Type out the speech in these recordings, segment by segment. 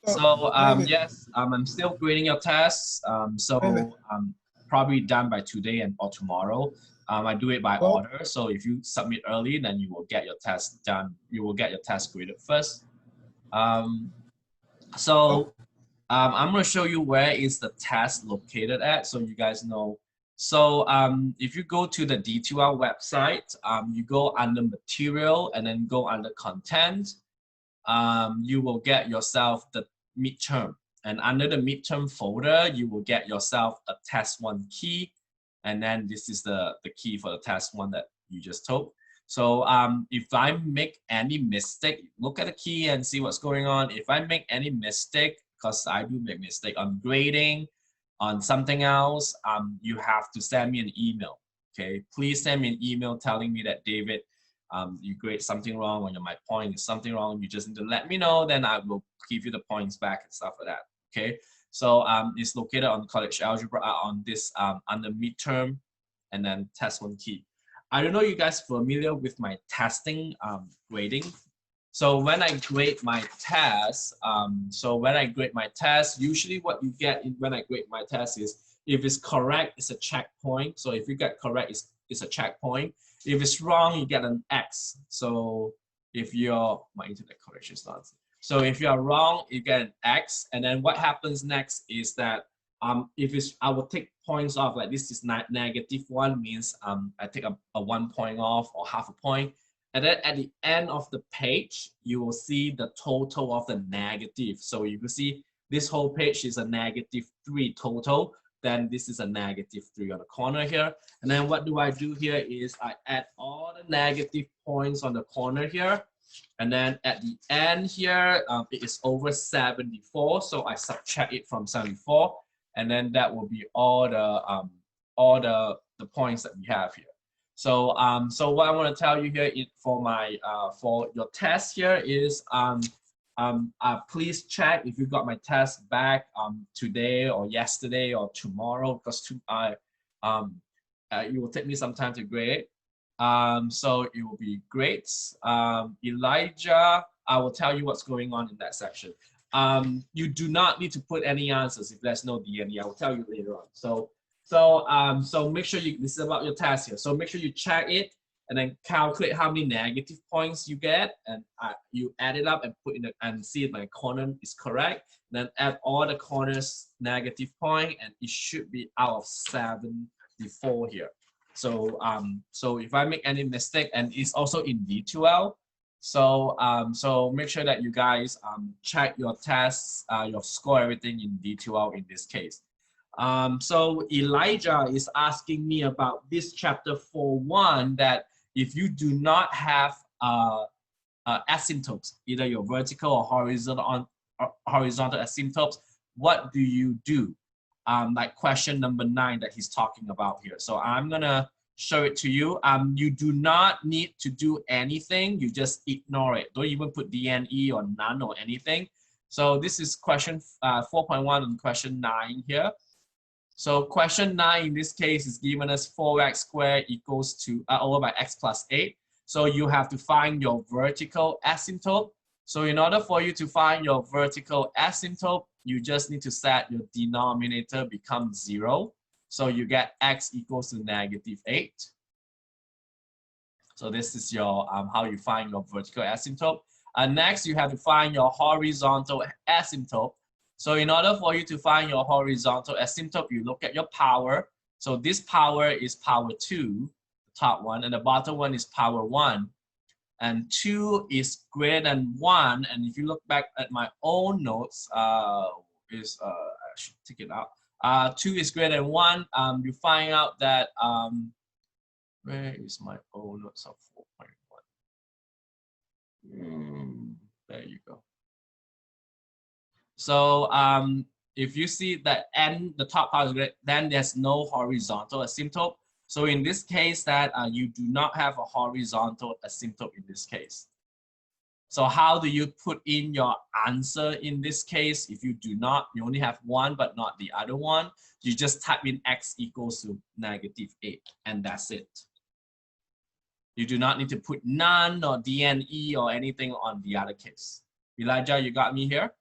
So David, yes, I'm still grading your tests. David, So probably done by today and or tomorrow. I do it by well, order. So if you submit early, then you will get your test done. You will get your test graded first. Um, oh, so I'm going to show you where is the test located at, so you guys know. So if you go to the D2L website, you go under material and then go under content. You will get yourself the midterm. And under the midterm folder, you will get yourself a test one key. And then this is the key for the test one that you just took. So if I make any mistake, look at the key and see what's going on. If I make any mistake, because I do make mistake on grading, on something else, you have to send me an email. Okay, please send me an email telling me that, David, you grade something wrong or my point is something wrong. You just need to let me know, then I will give you the points back and stuff like that. Okay, so it's located on college algebra on this under midterm and then test one key. I don't know you guys familiar with my testing grading. So when I grade my test, usually what you get when I grade my test is if it's correct, it's a checkpoint. So if you get correct, it's a checkpoint. If it's wrong, you get an X. So if you're, my internet connection is not. So if you're wrong, you get an X. And then what happens next is that if it's, I will take points off, like this is -1 means I take a 1 point off or half a point. And then at the end of the page, you will see the total of the negative. So you can see this whole page is a -3 total. Then this is a -3 on the corner here. And then what do I do here is I add all the negative points on the corner here. And then at the end here, it is over 74. So I subtract it from 74. And then that will be all the points that we have here. So so what I want to tell you here for my for your test here is please check if you got my test back today or yesterday or tomorrow, because it will take me some time to grade. So it will be great. Elijah, I will tell you what's going on in that section. You do not need to put any answers if there's no DNE. I will tell you later on. So make sure this is about your test here. So make sure you check it and then calculate how many negative points you get, and you add it up and put in and see if my corner is correct. Then add all the corners negative point, and it should be out of 74 here. So so if I make any mistake, and it's also in D2L. So so make sure that you guys check your tests, your score, everything in D2L in this case. So Elijah is asking me about this chapter 4.1, that if you do not have asymptotes, either your vertical or horizontal asymptotes, what do you do? Like question number 9 that he's talking about here. So I'm gonna show it to you. You do not need to do anything. You just ignore it. Don't even put DNE or none or anything. So this is question 4.1 and question 9 here. So question 9 in this case is given as 4x squared equals to over by x plus 8. So you have to find your vertical asymptote. So in order for you to find your vertical asymptote, you just need to set your denominator become 0. So you get x equals to -8. So this is your how you find your vertical asymptote. Next, you have to find your horizontal asymptote. So in order for you to find your horizontal asymptote, you look at your power. So this power is power 2, the top one, and the bottom one is power 1. And 2 is greater than 1. And if you look back at my own notes, I should take it out. 2 is greater than 1. You find out that, where is my own notes of 4.1? There you go. So if you see that n, the top part is greater, then there's no horizontal asymptote. So in this case, that you do not have a horizontal asymptote in this case. So how do you put in your answer in this case? If you do not, you only have one but not the other one, you just type in x equals to -8, and that's it. You do not need to put none or DNE or anything on the other case. Elijah, you got me here?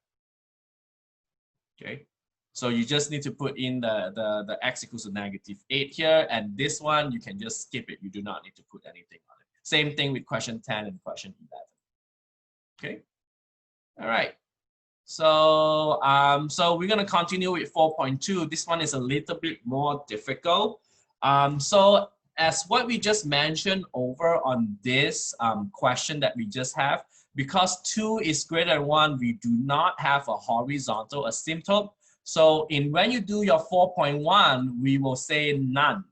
Okay, so you just need to put in the x equals to -8 here, and this one you can just skip it. You do not need to put anything on it. Same thing with question 10 and question 11. Okay, all right. So so we're gonna continue with 4.2. This one is a little bit more difficult. So as what we just mentioned over on this question that we just have, because 2 is greater than 1, we do not have a horizontal asymptote. So when you do your 4.1, we will say none,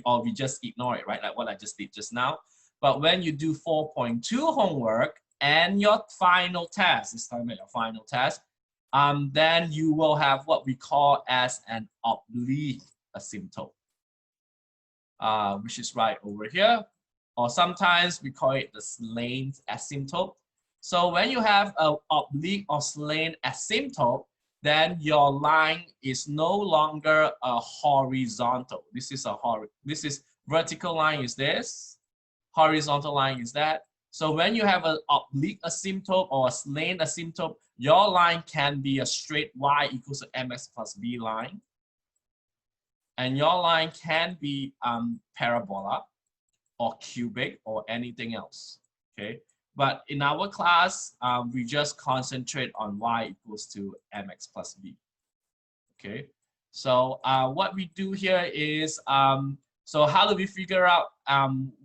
or we just ignore it, right? Like what I just did just now. But when you do 4.2 homework and your final test, this time at your final test, then you will have what we call as an oblique asymptote, which is right over here, or sometimes we call it the slant asymptote. So when you have an oblique or slant asymptote, then your line is no longer a horizontal. This is vertical line is this, horizontal line is that. So when you have an oblique asymptote or a slant asymptote, your line can be a straight y equals to mx plus b line. And your line can be parabola or cubic or anything else, okay? But in our class, we just concentrate on y equals to mx plus b, okay? So what we do here is, so how do we figure out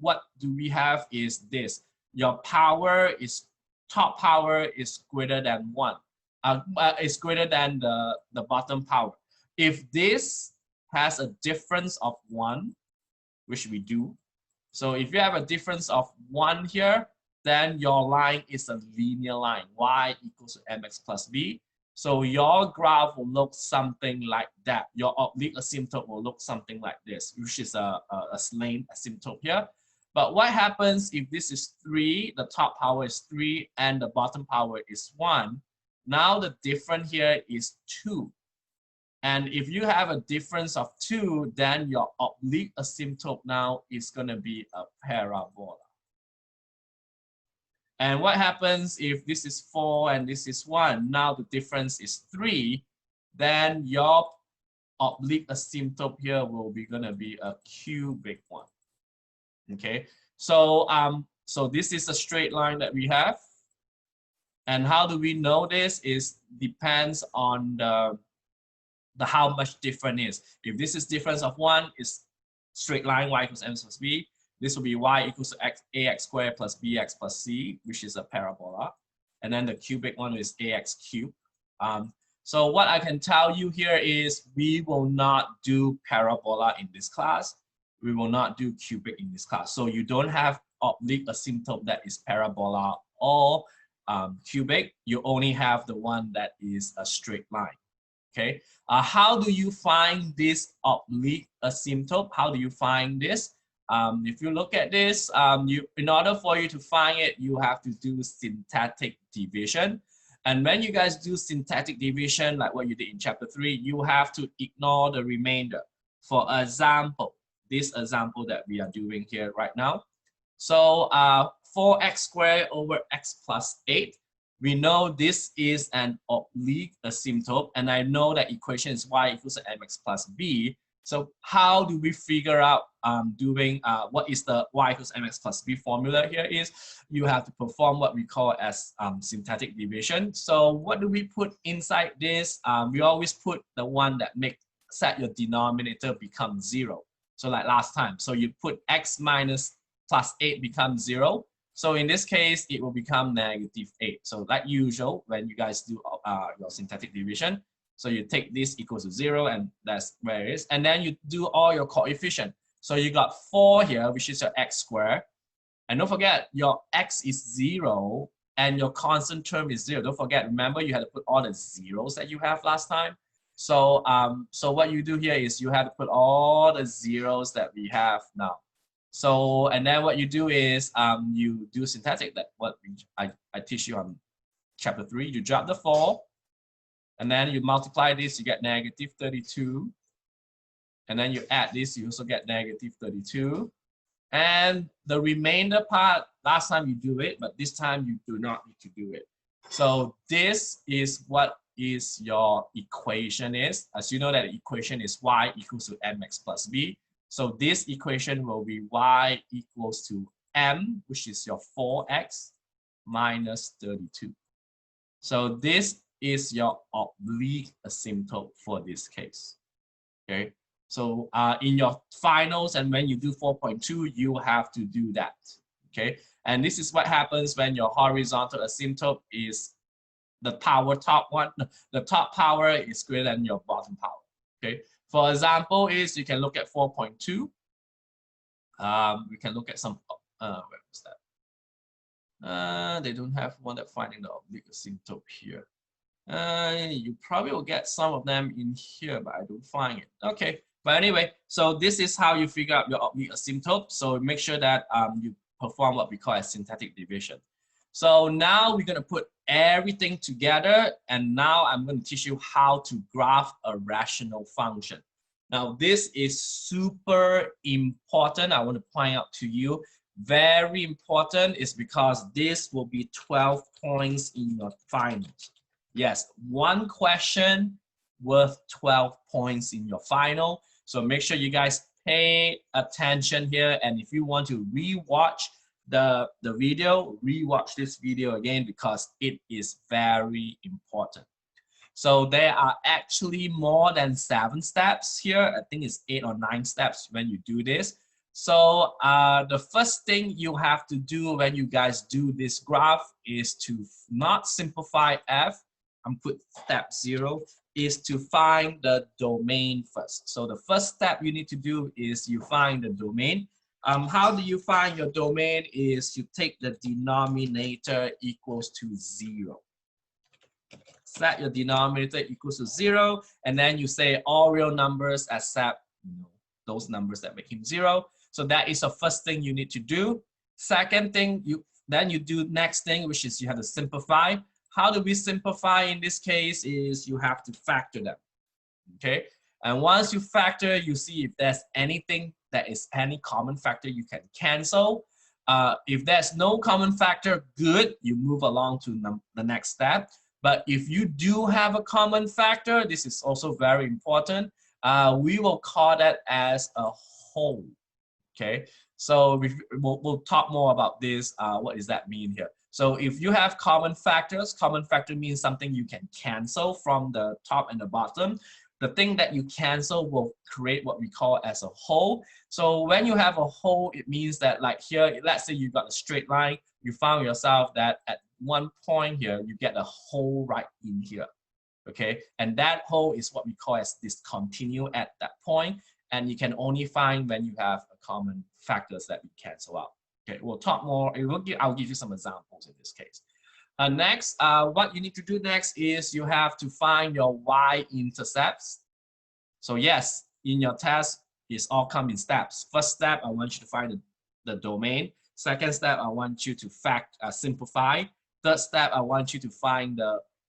what do we have is this. Your power is, top power is greater than 1. Is greater than the bottom power. If this has a difference of 1, which we do. So if you have a difference of 1 here, then your line is a linear line, y equals to mx plus b. So your graph will look something like that. Your oblique asymptote will look something like this, which is a slant asymptote here. But what happens if this is 3, the top power is 3, and the bottom power is 1? Now the difference here is 2. And if you have a difference of 2, then your oblique asymptote now is going to be a parabola. And what happens if this is 4 and this is 1? Now the difference is 3. Then your oblique asymptote here will be going to be a cubic one. Okay, so so this is a straight line that we have. And how do we know this? Is depends on the how much difference is. If this is difference of 1, is straight line y equals mx plus b. This will be y equals to ax squared plus bx plus c, which is a parabola. And then the cubic one is ax cubed. So what I can tell you here is we will not do parabola in this class. We will not do cubic in this class. So you don't have oblique asymptote that is parabola or cubic. You only have the one that is a straight line. Okay. How do you find this oblique asymptote? How do you find this? If you look at this, in order for you to find it, you have to do syntactic division. And when you guys do syntactic division, like what you did in chapter 3, you have to ignore the remainder. For example, this example that we are doing here right now. So 4x squared over x plus 8. We know this is an oblique asymptote, and I know that equation is y equals to mx plus b. So how do we figure out what is the y equals mx plus b formula here is you have to perform what we call as syntactic division. So what do we put inside this? We always put the one that set your denominator become 0. So like last time, so you put x minus plus 8 becomes 0. So in this case, it will become -8. So like usual, when you guys do your syntactic division, so you take this equals to 0, and that's where it is. And then you do all your coefficient. So you got 4 here, which is your x squared. And don't forget, your x is 0, and your constant term is 0. Don't forget, remember, you had to put all the zeros that you have last time. So, so what you do here is you have to put all the zeros that we have now. So, and then what you do is you do syntactic, that what I teach you on chapter 3. You drop the 4, and then you multiply this, you get -32. And then you add this, you also get -32. And the remainder part, last time you do it, but this time you do not need to do it. So this is what is your equation is. As you know that the equation is y equals to mx plus b. So this equation will be y equals to m, which is your 4x minus 32. So this is your oblique asymptote for this case. Okay. So in your finals and when you do 4.2, you have to do that. Okay. And this is what happens when your horizontal asymptote is the top one. The top power is greater than your bottom power. Okay. For example, is you can look at 4.2. We can look at some. Where was that? They don't have one that finding the oblique asymptote here. You probably will get some of them in here, but I don't find it. Okay, but anyway, so this is how you figure out your oblique asymptote. So make sure that you perform what we call a syntactic division. So now we're going to put everything together, and now I'm going to teach you how to graph a rational function. Now this is super important. I want to point out to you, very important, is because this will be 12 points in your finals. Yes, one question worth 12 points in your final. So make sure you guys pay attention here. And if you want to rewatch the video, rewatch this video again because it is very important. So there are actually more than 7 steps here. I think it's 8 or 9 steps when you do this. So the first thing you have to do when you guys do this graph is to not simplify f. I'm put step 0 is to find the domain first. So the first step you need to do is you find the domain. How do you find your domain? Is you take the denominator equals to 0. Set your denominator equals to 0, and then you say all real numbers except those numbers that make him 0. So that is the first thing you need to do. Second thing, you do next thing, which is you have to simplify. How do we simplify in this case is you have to factor them, okay? And once you factor, you see if there's anything that is any common factor you can cancel. If there's no common factor, good, you move along to the next step. But if you do have a common factor, this is also very important. We will call that as a whole, okay? So we'll talk more about this. What does that mean here? So if you have common factor means something you can cancel from the top and the bottom. The thing that you cancel will create what we call as a whole. So when you have a whole, it means that like here, let's say you got a straight line, you found yourself that at one point here, you get a whole right in here, okay? And that whole is what we call as discontinue at that point. And you can only find when you have a common factors that we cancel out. Okay, we'll talk more. I'll give you some examples in this case. Next, what you need to do next is you have to find your y-intercepts. So yes, in your test, it's all come in steps. First step, I want you to find the domain. Second step, I want you to simplify. Third step, I want you to find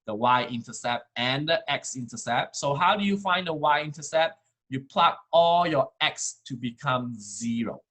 the y-intercept and the x-intercept. So how do you find the y-intercept? You plug all your x to become 0,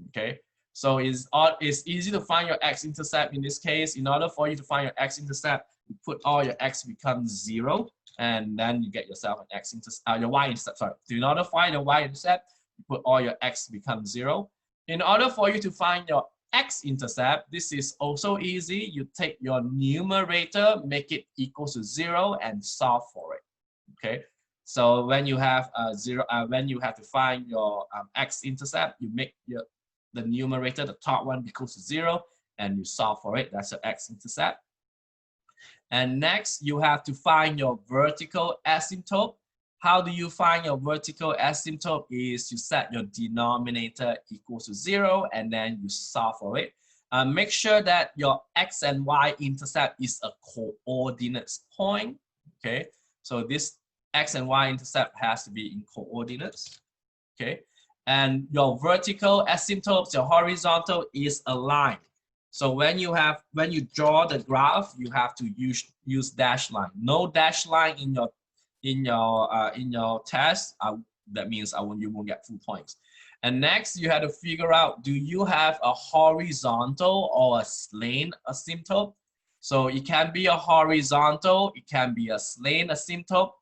okay? So it's easy to find your x-intercept in this case. In order for you to find your x-intercept, you put all your x becomes 0, and then you get yourself an x-intercept, your y-intercept, sorry. So in order to find your y-intercept, you put all your x becomes 0. In order for you to find your x-intercept, this is also easy. You take your numerator, make it equal to 0, and solve for it, okay? So when you have when you have to find your x-intercept, you make the numerator, the top one, equals to 0, and you solve for it. That's your x-intercept. And next, you have to find your vertical asymptote. How do you find your vertical asymptote? Is you set your denominator equals to 0, and then you solve for it. Make sure that your x and y intercept is a coordinates point. Okay, so this x and y intercept has to be in coordinates. Okay. And your vertical asymptote, your horizontal is a line. So when you draw the graph, you have to use dash line. No dash line in your test. That means you won't get full points. And next, you have to figure out: do you have a horizontal or a slant asymptote? So it can be a horizontal, it can be a slant asymptote.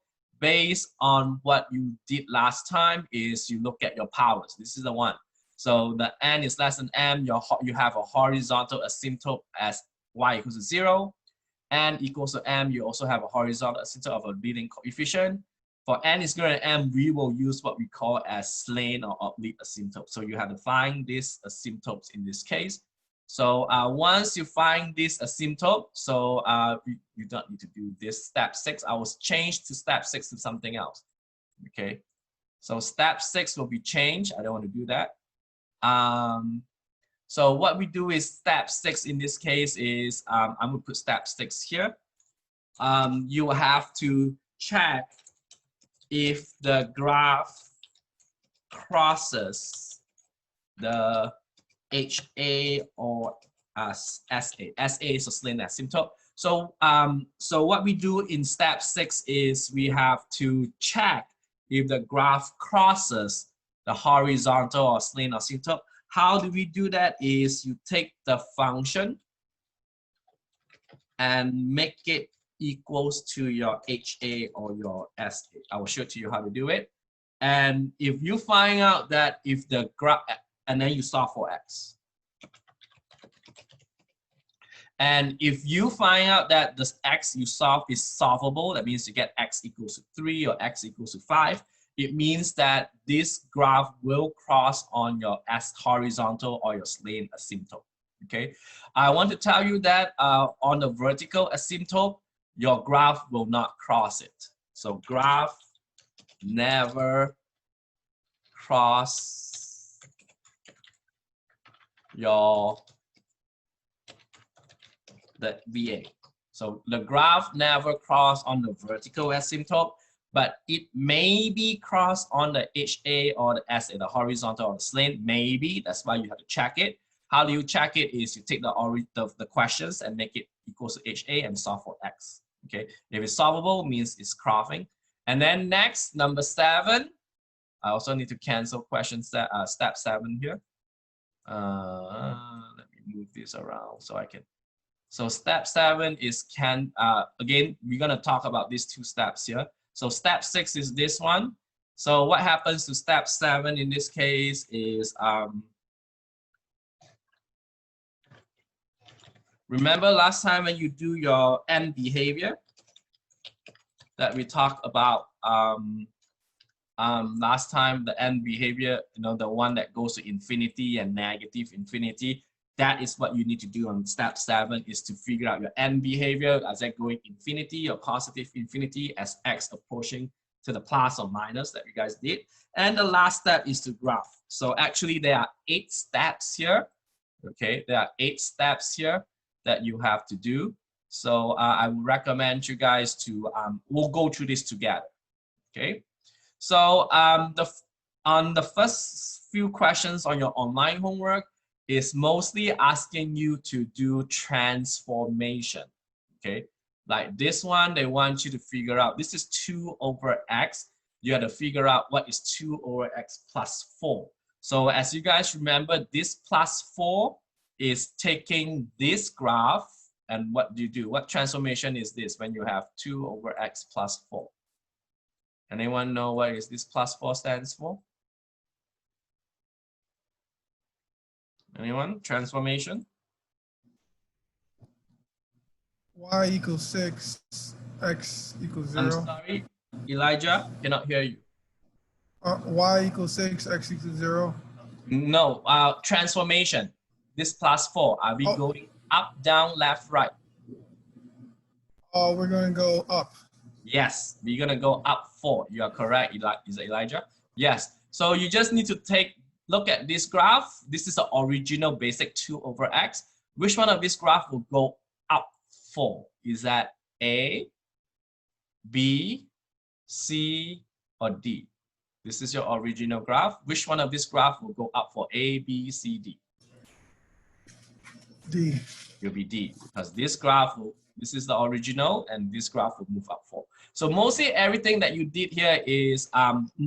Based on what you did last time is you look at your powers. This is the one. So the n is less than m, you have a horizontal asymptote as y equals to 0. N equals to m, you also have a horizontal asymptote of a leading coefficient. For n is greater than m, we will use what we call as slant or oblique asymptote. So you have to find these asymptotes in this case. So once you find this asymptote, so you don't need to do this step 6. I will change to step 6 to something else. Okay, so step 6 will be changed. I don't want to do that. So what we do is step 6 in this case is I'm going to put step 6 here. You will have to check if the graph crosses the HA or SA. SA is a slant asymptote. So, so what we do in step 6 is we have to check if the graph crosses the horizontal or slant asymptote. How do we do that? Is you take the function and make it equals to your HA or your SA. I will show to you how to do it. And if you find out that if the graph, and then you solve for x. And if you find out that the x you solve is solvable, that means you get x equals to 3 or x equals to 5, it means that this graph will cross on your S horizontal or your slant asymptote. Okay, I want to tell you that on the vertical asymptote, your graph will not cross it. So graph never cross the VA. So the graph never cross on the vertical asymptote, but it may be crossed on the HA or the SA, the horizontal or the slant, maybe. That's why you have to check it. How do you check it? Is you take the questions and make it equals to HA and solve for x. Okay, if it's solvable, means it's crossing. And then next, number 7. I also need to cancel question step 7 here. Let me move this around so I can. So step 7 is again, we're gonna talk about these 2 steps here. So step 6 is this one. So what happens to step 7 in this case is, remember last time when you do your end behavior that we talked about, last time the end behavior, you know, the one that goes to infinity and negative infinity, that is what you need to do on step 7, is to figure out your end behavior. Is that going infinity or positive infinity as x approaching to the plus or minus that you guys did. And the last step is to graph. So actually there are 8 steps here. Okay, there are 8 steps here that you have to do. So I would recommend you guys to, we'll go through this together. Okay, so on the first few questions on your online homework, is mostly asking you to do transformation. Okay, like this one, they want you to figure out, this is 2 over x. You have to figure out what is 2 over x plus 4. So as you guys remember, this plus 4 is taking this graph, and what do you do? What transformation is this when you have 2 over x plus 4? Anyone know what is this plus 4 stands for? Anyone? Transformation? Y equals 6, x equals 0. I'm sorry, Elijah, cannot hear you. Y equals 6, x equals 0. No, transformation. This plus 4, are we going up, down, left, right? Oh, we're going to go up. Yes, we're going to go up 4. You are correct, is it Elijah? Yes. So you just need to look at this graph. This is the original basic 2 over x. Which one of this graph will go up 4? Is that A, B, C, or D? This is your original graph. Which one of this graph will go up for A, B, C, D? D. It will be D, because this graph will, this is the original, and this graph will move up 4. So mostly everything that you did here is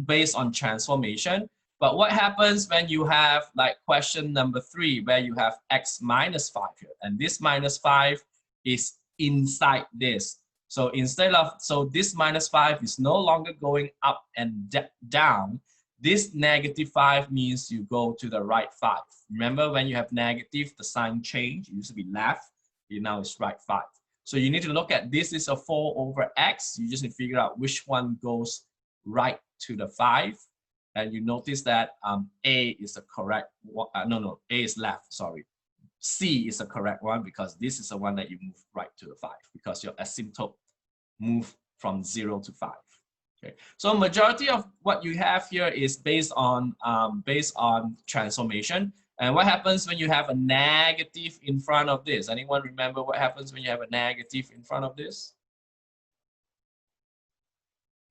based on transformation. But what happens when you have like question number 3, where you have x minus 5 here, and this minus 5 is inside this. So instead of, so this -5 is no longer going up and down. This -5 means you go to the right 5. Remember when you have negative, the sign change. It used to be left, now it's right 5. So you need to look at this is a 4 over x. You just need to figure out which one goes right to the 5. And you notice that A is the correct one. No, A is left, sorry. C is the correct one because this is the one that you move right to the 5 because your asymptote move from 0 to 5. Okay, so majority of what you have here is based on transformation. And what happens when you have a negative in front of this? Anyone remember what happens when you have a negative in front of this?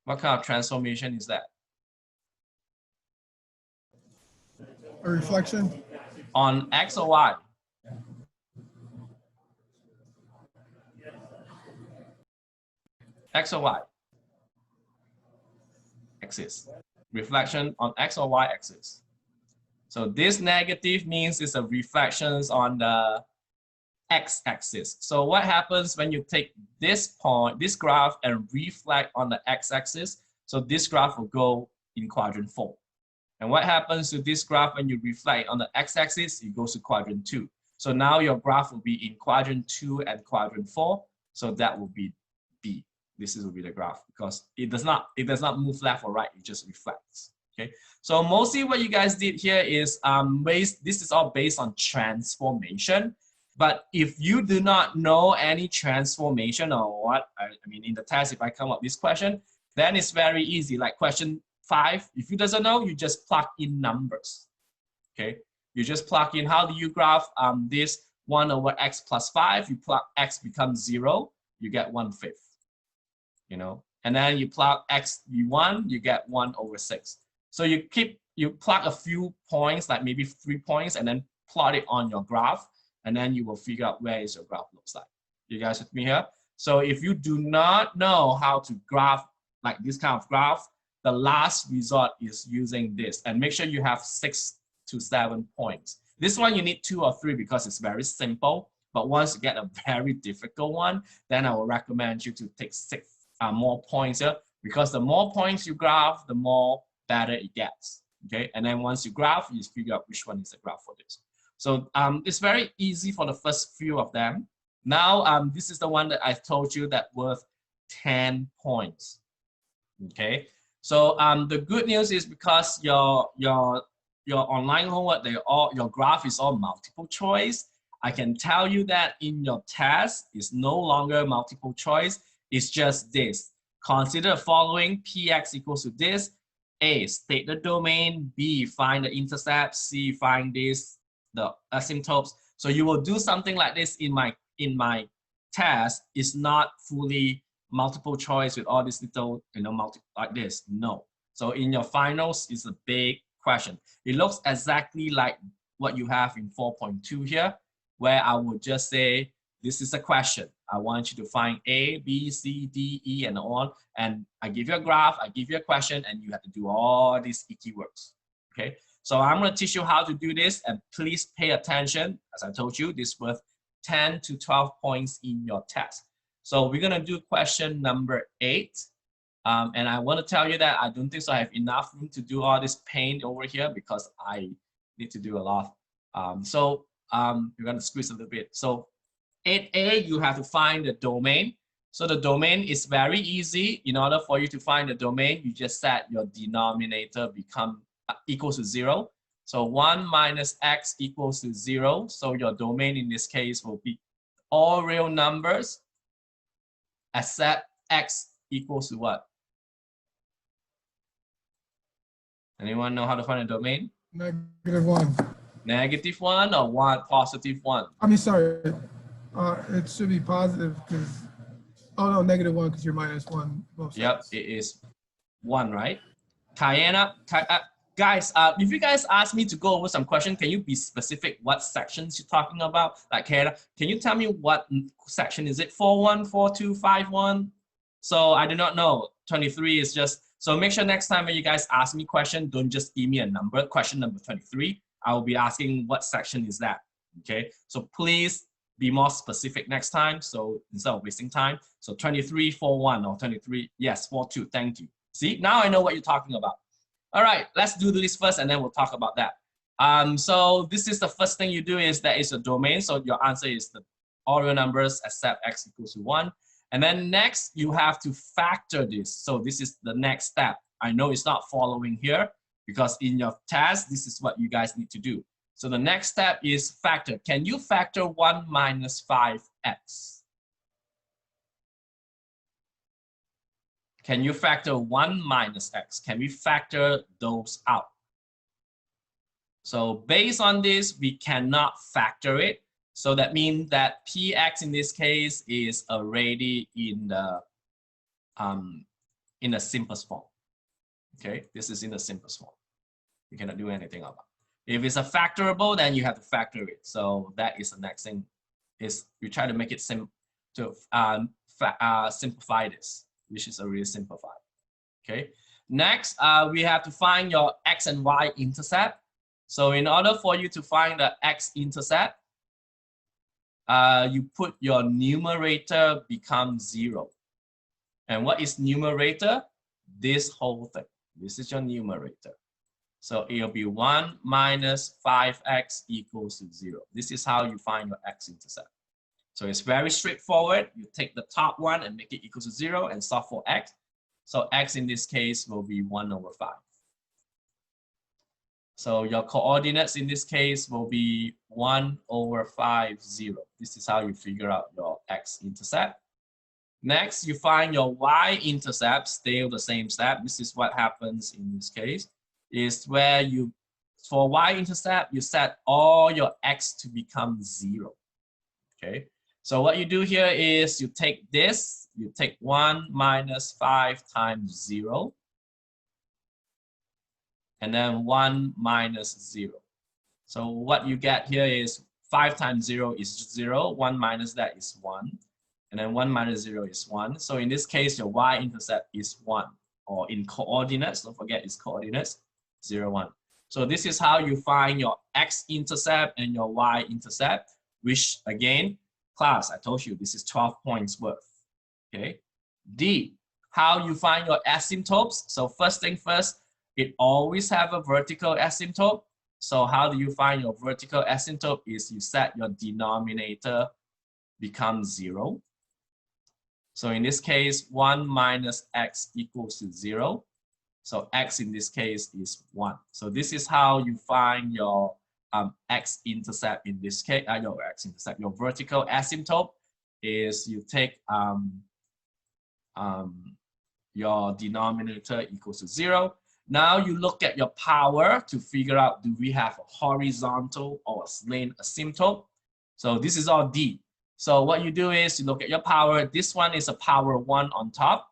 What kind of transformation is that? A reflection? On X or Y? X or Y? Axis. Reflection on X or Y axis. So this negative means it's a reflections on the X axis. So what happens when you take this point, this graph, and reflect on the X axis? So this graph will go in quadrant 4. And what happens to this graph when you reflect on the X axis? It goes to quadrant 2. So now your graph will be in quadrant 2 and quadrant 4. So that will be B. This will be the graph because it does not move left or right. It just reflects. Okay. So mostly what you guys did here is this is all based on transformation. But if you do not know any transformation or what, I mean, in the test, if I come up with this question, then it's very easy. Like question 5, if you doesn't know, you just plug in numbers. Okay. You just plug in, how do you graph this 1 over x plus 5? You plug x becomes 0, you get 1/5. You know, and then you plug x be 1, you get 1 over 6. So you plug a few points, like maybe 3 points, and then plot it on your graph, and then you will figure out where is your graph looks like. You guys with me here? So if you do not know how to graph like this kind of graph, the last resort is using this, and make sure you have 6 to 7 points. This one you need 2 or 3 because it's very simple. But once you get a very difficult one, then I will recommend you to take 6 more points here, because the more points you graph, the more better it gets. Okay, and then once you graph, you figure out which one is the graph for this. So it's very easy for the first few of them. Now this is the one that I told you that worth 10 points. Okay, so the good news is because your online homework, your graph is all multiple choice. I can tell you that in your test, it's no longer multiple choice. It's just this. Consider the following: Px equals to this. A, state the domain. B, find the intercept. C, find this, the asymptotes. So you will do something like this in my test. It's not fully multiple choice with all this little, like this. No. So in your finals, it's a big question. It looks exactly like what you have in 4.2 here, where I would just say, this is a question. I want you to find A, B, C, D, E, and on. And I give you a graph, I give you a question, and you have to do all these icky works. Okay, so I'm going to teach you how to do this, and please pay attention. As I told you, this is worth 10 to 12 points in your test. So we're going to do question number 8. And I want to tell you that I don't think so I have enough room to do all this paint over here because I need to do a lot. We're going to squeeze a little bit. So 8A, you have to find the domain. So the domain is very easy. In order for you to find the domain, you just set your denominator become equals to 0. So 1 minus x equals to 0. So your domain in this case will be all real numbers except x equals to what? Anyone know how to find a domain? -1. -1 or +1? I mean, sorry. It should be positive because, oh no, -1 because you're -1. Both yep, sides. it is 1, right? Guys, if you guys ask me to go over some questions, can you be specific what sections you're talking about? Like, can you tell me what section is it? 4.1, 4.2, 5.1? So I do not know. 23 is just, so make sure next time when you guys ask me question, don't just give me a number, question number 23. I will be asking what section is that, okay? So please be more specific next time. So instead of wasting time, so 2341 or 23, yes, 42, thank you. See, now I know what you're talking about. All right, let's do this first and then we'll talk about that. So this is the first thing you do is that is a domain. So your answer is the all real numbers except x equals to 1. And then next you have to factor this. So this is the next step. I know it's not following here because in your test, this is what you guys need to do. So the next step is factor. Can you factor 1 minus 5x? Can you factor 1 minus x? Can we factor those out? So based on this, we cannot factor it. So that means that px in this case is already in the simplest form. Okay, this is in the simplest form. You cannot do anything about it. If it's a factorable, then you have to factor it. So that is the next thing. Is we try to make it simplify this, which is already simplified. Okay. Next, we have to find your x and y intercept. So in order for you to find the x-intercept, you put your numerator becomes 0. And what is numerator? This whole thing. This is your numerator. So it'll be 1 minus 5x equals to 0. This is how you find your x-intercept. So it's very straightforward. You take the top one and make it equal to 0 and solve for x. So x in this case will be 1 over 5. So your coordinates in this case will be 1 over 5, 0. This is how you figure out your x-intercept. Next, you find your y-intercept, still the same step. This is what happens in this case, is where you, for y-intercept, you set all your x to become 0. Okay, so what you do here is you take this, you take 1 minus 5 times 0. And then 1 minus 0. So what you get here is 5 times 0 is 0. 1 minus that is 1. And then 1 minus 0 is 1. So in this case, your y-intercept is 1. Or in coordinates, don't forget it's coordinates, 0, 1. So this is how you find your x-intercept and your y-intercept, which again, class, I told you, this is 12 points worth. Okay. D, how you find your asymptotes. So first thing first, it always have a vertical asymptote. So how do you find your vertical asymptote is you set your denominator becomes 0. So in this case, 1 minus x equals to 0. So x in this case is 1. So this is how you find your x-intercept in this case, your x-intercept. Your vertical asymptote is you take your denominator equals to 0. Now you look at your power to figure out, do we have a horizontal or a plane asymptote? So this is all D. So what you do is you look at your power. This one is a power 1 on top.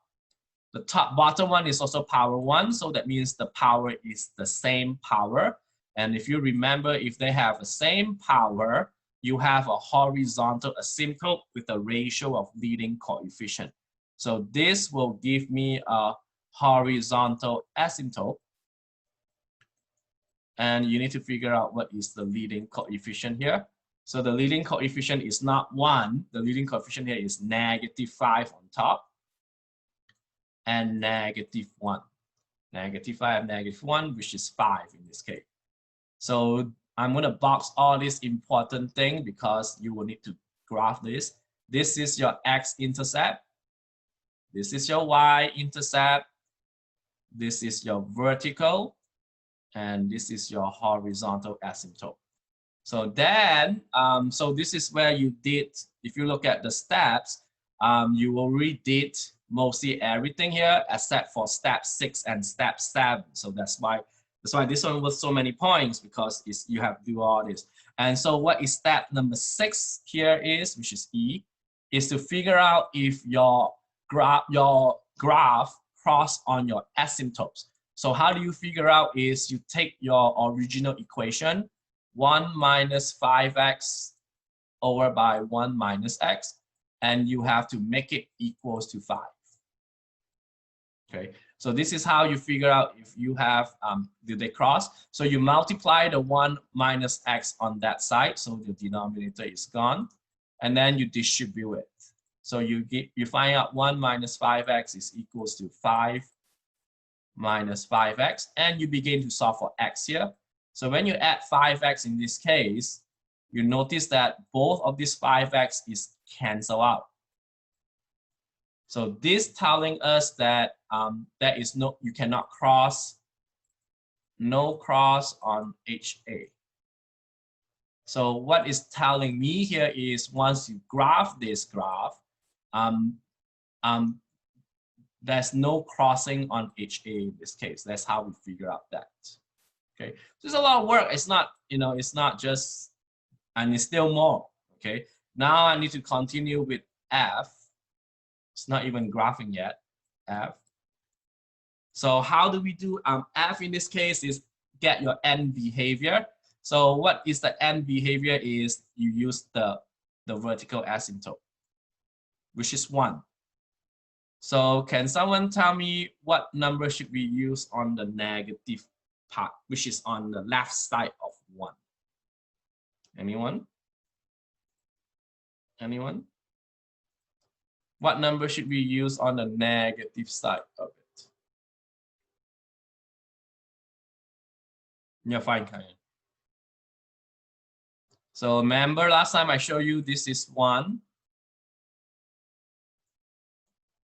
The bottom one is also power 1. So that means the power is the same power. And if you remember, if they have the same power, you have a horizontal asymptote with a ratio of leading coefficient. So this will give me a horizontal asymptote, and you need to figure out what is the leading coefficient here. So the leading coefficient is not 1. The leading coefficient here is -5 on top and -1. -5, -1, which is 5 in this case. So I'm going to box all this important thing because you will need to graph this. This is your x-intercept. This is your y-intercept. This is your vertical, and this is your horizontal asymptote. So then, so this is where you did, if you look at the steps, you already did mostly everything here except for step 6 and step 7. So that's why this one was so many points, because you have to do all this. And so what is step number 6 here is, which is E, is to figure out if your graph cross on your asymptotes. So how do you figure out is you take your original equation, 1 minus 5x over by 1 minus x, and you have to make it equals to 5. Okay, so this is how you figure out if you have, do they cross? So you multiply the 1 minus x on that side, so the denominator is gone. and then you distribute it. So you find out 1 minus 5x is equals to 5 minus 5x, and you begin to solve for x here. So when you add 5x in this case, you notice that both of these 5x is cancel out. So this telling us that there is you cannot cross, no cross on HA. So what is telling me here is once you graph this graph, there's no crossing on HA in this case. That's how we figure out that. Okay, there's a lot of work. It's not, it's not just, and it's still more. Okay, now I need to continue with F. It's not even graphing yet, F. So how do we do F in this case is get your end behavior. So what is the end behavior is you use the vertical asymptote, which is 1. So can someone tell me what number should we use on the negative part, which is on the left side of 1? Anyone? Anyone? What number should we use on the negative side of it? You're fine, Karen. So remember last time I showed you this is 1.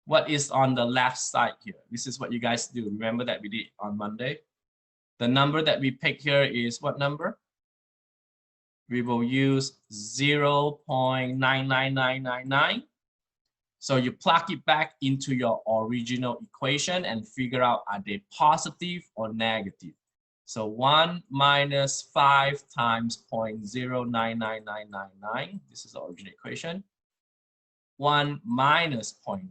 What is on the left side here? This is what you guys do. Remember that we did on Monday? The number that we pick here is what number? We will use 0.99999. So you plug it back into your original equation and figure out are they positive or negative. So 1 minus 5 times 0.099999. This is the original equation. 1 minus 0.9.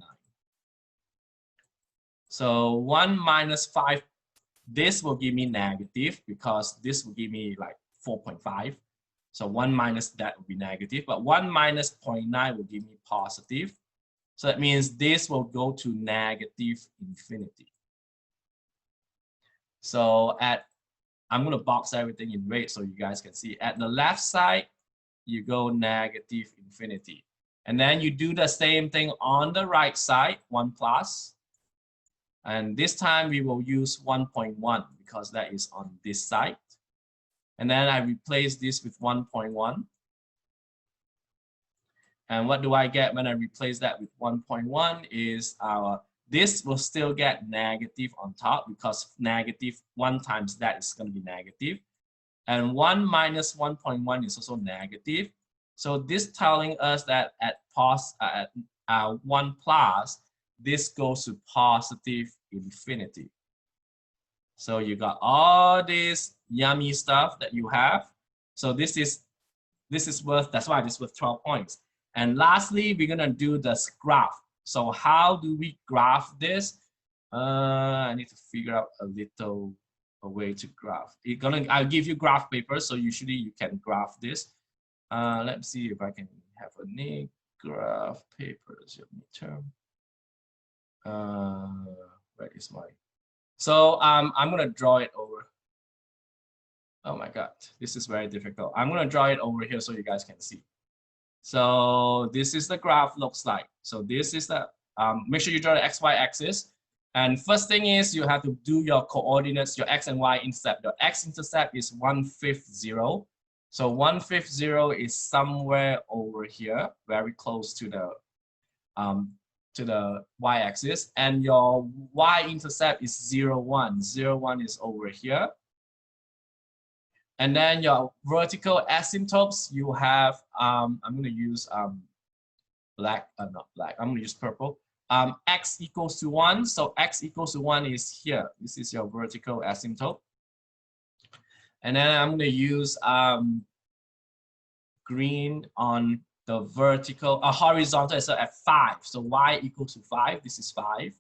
So 1 minus 5, this will give me negative because this will give me like 4.5. So 1 minus that will be negative, but 1 minus 0.9 will give me positive. So that means this will go to negative infinity. So I'm going to box everything in red so you guys can see. At the left side, you go negative infinity. And then you do the same thing on the right side, 1 plus. And this time we will use 1.1 because that is on this side. And then I replace this with 1.1. And what do I get when I replace that with 1.1 is this will still get negative on top because negative 1 times that is going to be negative. And 1 minus 1.1 is also negative. So this telling us that at 1 plus, this goes to positive infinity. So you got all this yummy stuff that you have. So this is worth, that's why this is worth 12 points. And lastly, we're gonna do this graph. So how do we graph this? I need to figure out a way to graph. I'll give you graph papers, so usually you can graph this. Let's see if I can have a neat graph papers, your midterm. Where is mine? So I'm gonna draw it over. Oh my God, this is very difficult. I'm gonna draw it over here so you guys can see. So this is the graph looks like. So this is the, make sure you draw the XY axis. And first thing is you have to do your coordinates, your X and Y intercept. Your X intercept is 1/5, 0. So 1/5, 0 is somewhere over here, very close to the Y axis. And your Y intercept is 0, 1. 0, 1 is over here. And then your vertical asymptotes, you have, I'm going to use black, not black, I'm going to use purple. X equals to 1. So X equals to 1 is here. This is your vertical asymptote. And then I'm going to use green on the vertical, horizontal is at 5. So Y equals to 5. This is 5.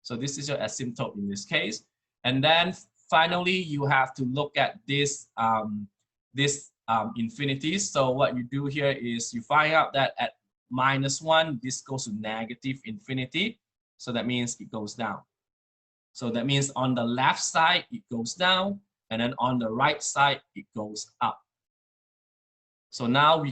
So this is your asymptote in this case. And then finally, you have to look at this infinities. So what you do here is you find out that at -1, this goes to negative infinity. So that means it goes down. So that means on the left side, it goes down. And then on the right side, it goes up. So now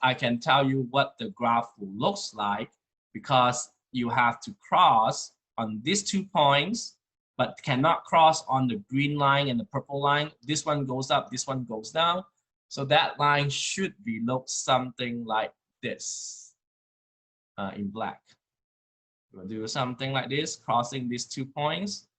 I can tell you what the graph will looks like, because you have to cross on these 2 points, but cannot cross on the green line and the purple line. This one goes up, this one goes down. So that line should be look something like this in black. We'll do something like this, crossing these 2 points,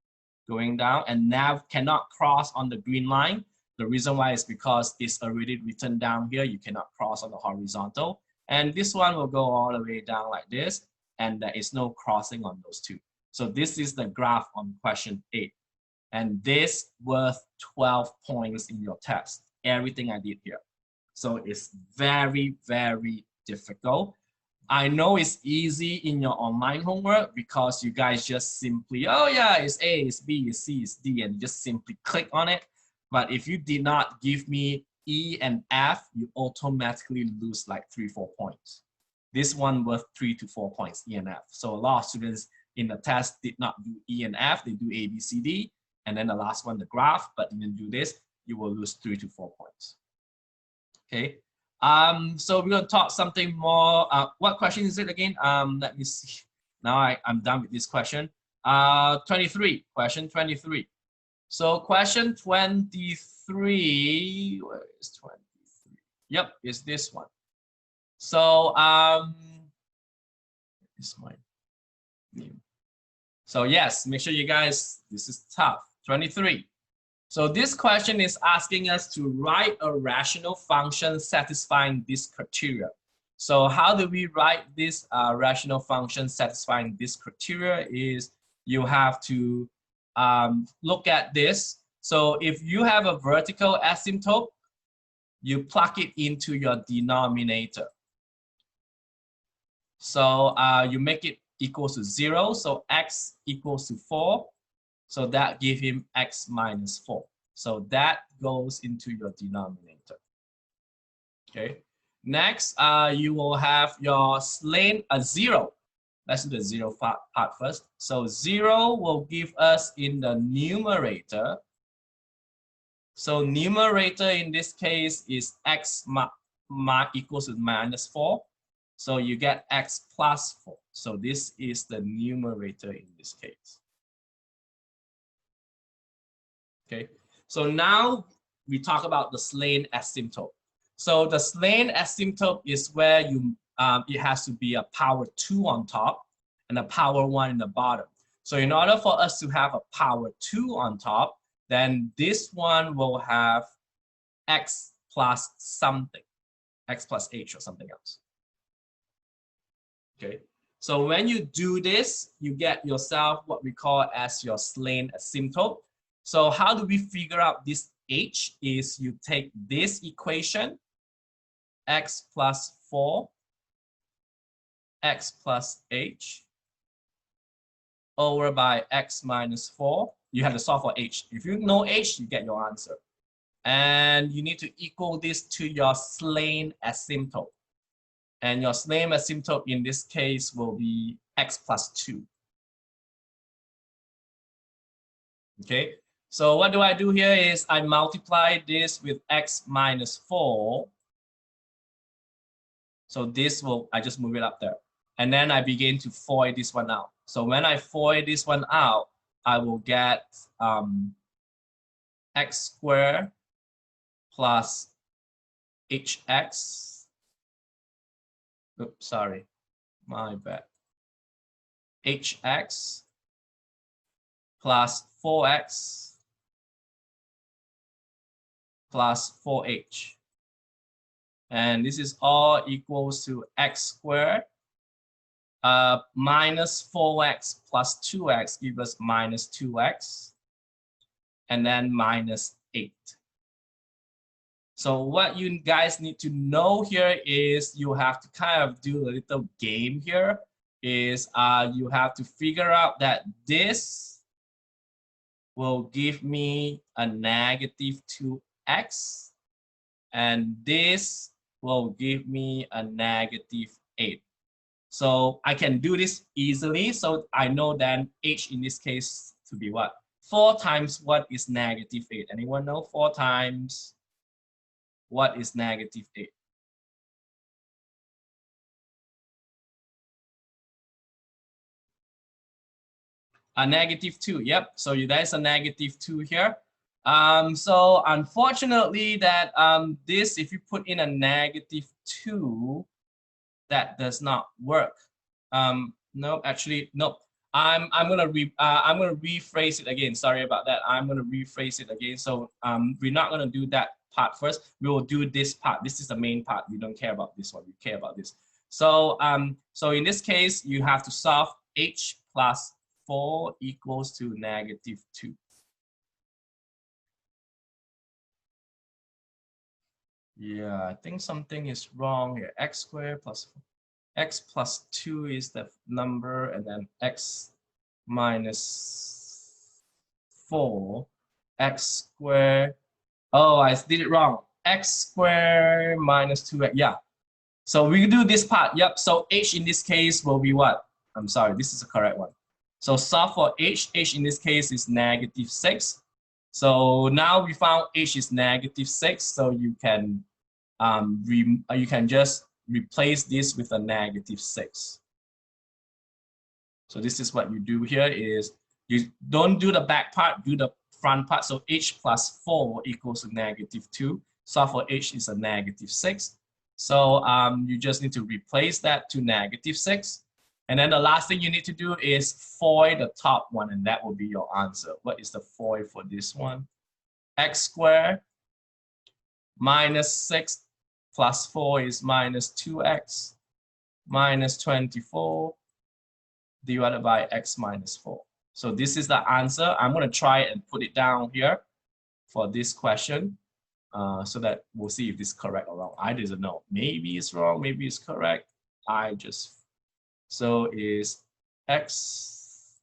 going down, and now cannot cross on the green line. The reason why is because it's already written down here. You cannot cross on the horizontal. And this one will go all the way down like this, and there is no crossing on those 2. So this is the graph on question 8. And this worth 12 points in your test, everything I did here. So it's very, very difficult. I know it's easy in your online homework because you guys just simply, oh yeah, it's A, it's B, it's C, it's D, and just simply click on it. But if you did not give me E and F, you automatically lose like 3-4 points. This one worth 3 to 4 points, E and F. So a lot of students in the test did not do E and F, they do A, B, C, D, and then the last one, the graph, but didn't do this, you will lose 3 to 4 points. Okay. So we're going to talk something more. What question is it again? Let me see. Now I'm done with this question. 23, question 23. So question 23, where is 23? Yep, it's this one. So it's my name. So yes, make sure you guys, this is tough. 23. So this question is asking us to write a rational function satisfying this criteria. So how do we write this rational function satisfying this criteria is you have to look at this. So if you have a vertical asymptote, you plug it into your denominator. So you make it equals to 0. So x equals to 4. So that gives him x minus 4. So that goes into your denominator. Okay. Next, you will have your slain a 0. Let's do the 0 part first. So 0 will give us in the numerator. So numerator in this case is x equals to minus 4. So you get x plus 4. So this is the numerator in this case. Okay, so now we talk about the slain asymptote. So the slain asymptote is where you it has to be a power 2 on top and a power 1 in the bottom. So in order for us to have a power 2 on top, then this one will have x plus something, x plus h or something else. Okay, so when you do this, you get yourself what we call as your slain asymptote. So how do we figure out this h? Is you take this equation, x plus 4, x plus h, over by x minus 4. You have to solve for h. If you know h, you get your answer. And you need to equal this to your slain asymptote. And your slain asymptote in this case will be x plus 2. Okay. So what do I do here is I multiply this with x minus 4. So this will, I just move it up there. And then I begin to FOIL this one out. So when I FOIL this one out, I will get x squared plus hx. Oops, sorry, my bad. Hx plus 4x plus 4h. And this is all equals to x squared minus 4x plus 2x gives us minus 2x, and then minus 8. So what you guys need to know here is you have to kind of do a little game here. Is you have to figure out that this will give me a negative 2x, and this will give me a negative 8. So I can do this easily. So I know then h in this case to be what? 4 times what is negative 8? Anyone know 4 times what is negative 8? A -2. Yep. So there's a -2 here. So unfortunately that this, if you put in a -2, that does not work. No, actually, no. I'm gonna rephrase it again. Sorry about that. I'm gonna rephrase it again. So we're not gonna do that part first. We will do this part. This is the main part. We don't care about this one. We care about this. So so in this case, you have to solve h plus 4 equals to -2. Yeah, I think something is wrong here. X squared plus 4. X plus 2 is the number, and then x minus 4. X squared. Oh, I did it wrong. X squared minus 2x. Yeah. So we do this part. Yep. So h in this case will be what? I'm sorry, this is the correct one. So solve for h. H in this case is -6. So now we found h is -6. So you can just replace this with a -6. So this is what you do here is you don't do the back part, do the front part. So h plus 4 equals to -2. Solve for h is a -6. So you just need to replace that to -6. And then the last thing you need to do is FOIL the top one, and that will be your answer. What is the FOIL for this one? X squared minus 6 plus 4 is minus 2x minus 24 divided by x minus 4. So this is the answer. I'm going to try and put it down here for this question so that we'll see if this is correct or wrong. I don't know. Maybe it's wrong. Maybe it's correct. So is x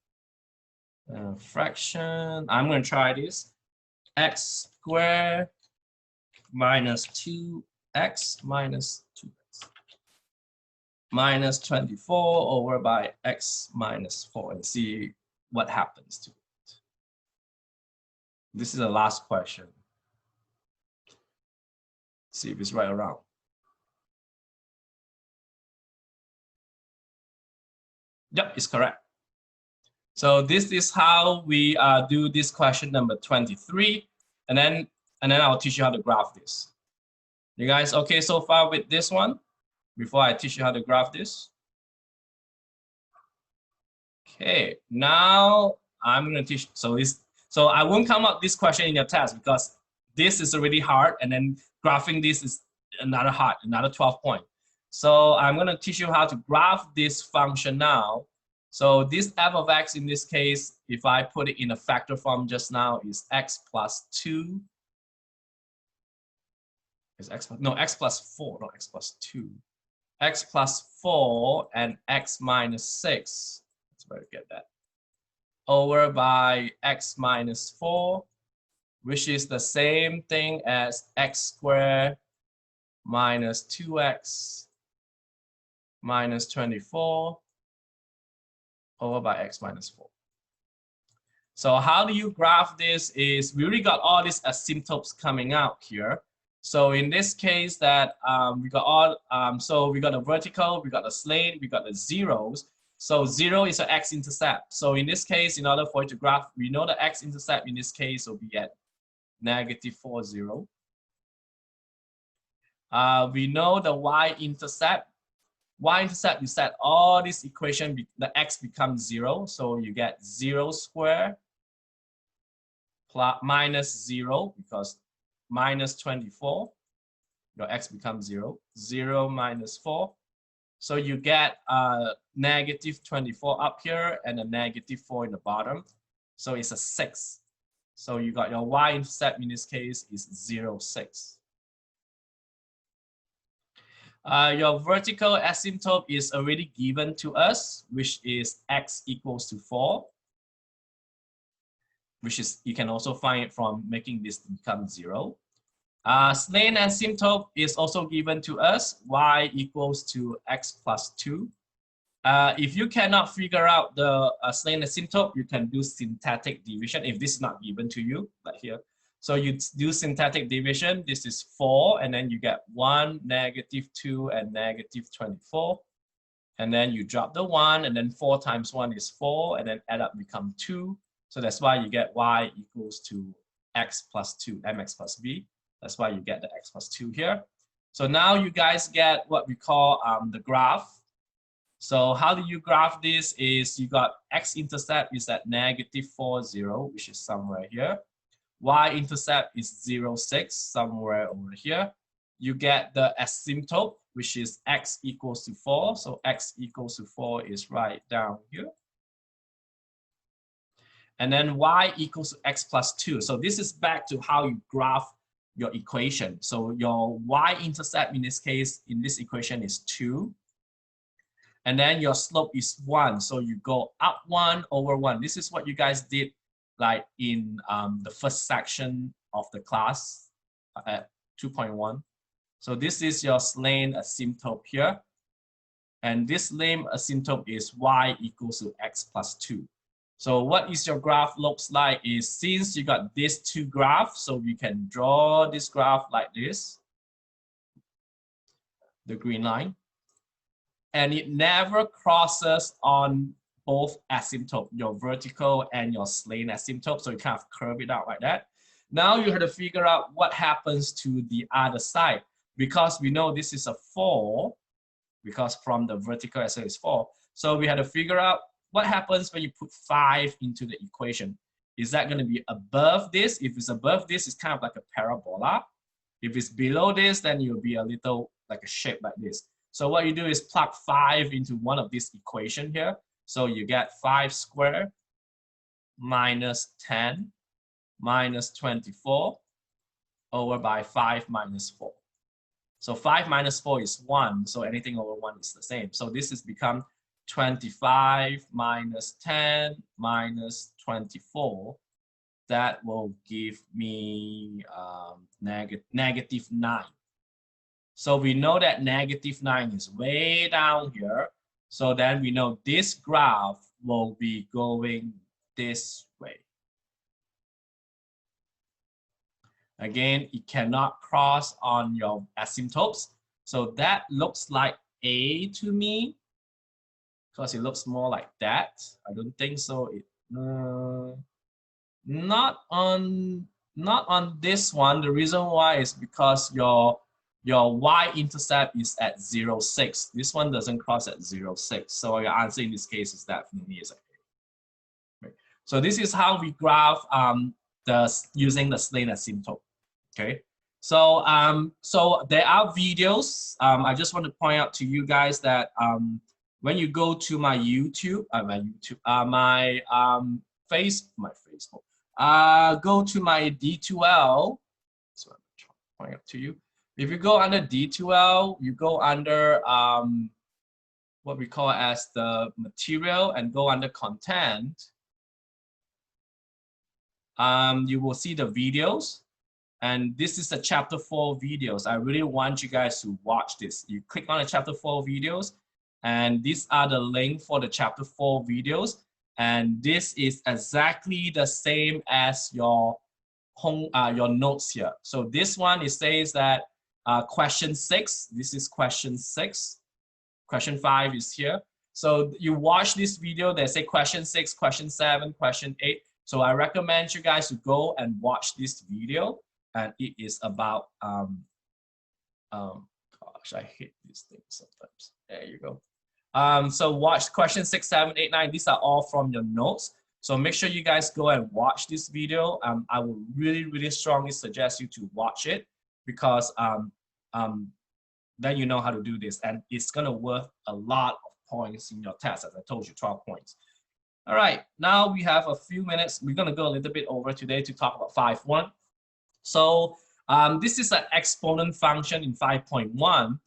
fraction. I'm going to try this. X squared minus 2x minus 2x minus 24 over by x minus 4 and see what happens to it. This is the last question. See if it's right or wrong. Yep, it's correct. So this is how we do this question number 23, and then I'll teach you how to graph this. You guys okay so far with this one? Before I teach you how to graph this. Okay, now I'm gonna teach. So I won't come up this question in your test because this is already hard, and then graphing this is another 12 point. So I'm gonna teach you how to graph this function now. So this f of x in this case, if I put it in a factor form just now, is x plus 2. Is x plus 4, not x plus 2. X plus 4 and x minus 6. That's where to get that. Over by x minus 4, which is the same thing as x squared minus 2x minus 24 over by x minus 4. So how do you graph this is we already got all these asymptotes coming out here. So in this case that we got all, so we got the vertical, we got the slate, we got the zeros. So 0 is an x-intercept. So in this case, in order for it to graph, we know the x-intercept in this case will be at -4, 0. We know the y-intercept. Y-intercept, you set all this equation, the x becomes 0. So you get 0 squared plus minus 0 because minus 24, your x becomes 0. 0 minus 4. So you get -24 up here and a -4 in the bottom. So it's a 6. So you got your y-intercept in this case is 0, 6. Your vertical asymptote is already given to us, which is x equals to 4. Which is, you can also find it from making this become 0. Slate asymptote is also given to us, y equals to x plus 2. If you cannot figure out the slate asymptote, you can do syntactic division if this is not given to you, like here. So you do syntactic division, this is 4, and then you get 1, -2, and -24. And then you drop the 1, and then 4 times 1 is 4, and then add up become 2. So that's why you get y equals to x plus 2, mx plus b. That's why you get the x plus 2 here. So now you guys get what we call the graph. So how do you graph this is you got x-intercept is at -4, 0, which is somewhere here. Y-intercept is 0, 6, somewhere over here. You get the asymptote, which is x equals to 4. So x equals to 4 is right down here. And then y equals to x plus 2. So this is back to how you graph your equation. So your y-intercept in this case, in this equation is 2. And then your slope is 1. So you go up 1 over 1. This is what you guys did like in the first section of the class at 2.1. So this is your lane asymptote here. And this lane asymptote is y equals to x plus 2. So what is your graph looks like is since you got these two graphs, so we can draw this graph like this, the green line. And it never crosses on both asymptote, your vertical and your lane asymptote. So you kind of curve it out like that. Now you have to figure out what happens to the other side. Because we know this is a 4, because from the vertical asymptote is 4. So we had to figure out what happens when you put 5 into the equation. Is that going to be above this? If it's above this, it's kind of like a parabola. If it's below this, then you'll be a little like a shape like this. So what you do is plug 5 into one of these equation here. So you get 5 squared minus 10 minus 24 over by 5 minus 4. So 5 minus 4 is 1. So anything over 1 is the same. So this has become 25 minus 10 minus 24. That will give me negative 9. So we know that negative 9 is way down here. So then we know this graph will be going this way. Again, it cannot cross on your asymptotes. So that looks like A to me, because it looks more like that. I don't think so. Not on this one. The reason why is because your y-intercept is at 0, 6. This one doesn't cross at 0, 6. So your answer in this case is definitely is A. Right. So this is how we graph using the lane asymptote. Okay. So so there are videos. I just want to point out to you guys that when you go to my YouTube, Facebook, go to my D2L. So I'm trying to point out to you. If you go under D2L, you go under what we call as the material and go under content. You will see the videos. And this is the chapter 4 videos. I really want you guys to watch this. You click on the chapter 4 videos, and these are the link for the chapter 4 videos. And this is exactly the same as your notes here. So this one, it says that question 6, this is question 6. Question 5 is here. So you watch this video, they say question 6, question 7, question 8. So I recommend you guys to go and watch this video. And it is about, gosh, I hate these things sometimes. There you go. So watch question 6, 7, 8, 9. These are all from your notes. So make sure you guys go and watch this video. I will really, really strongly suggest you to watch it because then you know how to do this. And it's going to worth a lot of points in your test, as I told you, 12 points. All right, now we have a few minutes. We're going to go a little bit over today to talk about 5.1. So this is an exponent function in 5.1.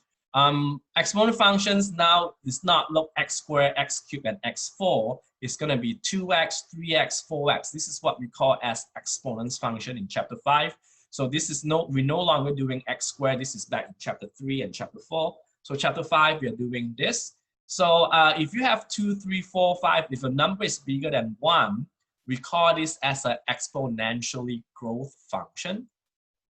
Exponent functions now is not look x squared, x cubed, and x4. It's going to be 2x, 3x, 4x. This is what we call as exponents function in chapter 5. So this is we're no longer doing x squared. This is back in chapter 3 and chapter 4. So chapter 5, we are doing this. So if you have 2, 3, 4, 5, if a number is bigger than 1, we call this as an exponentially growth function.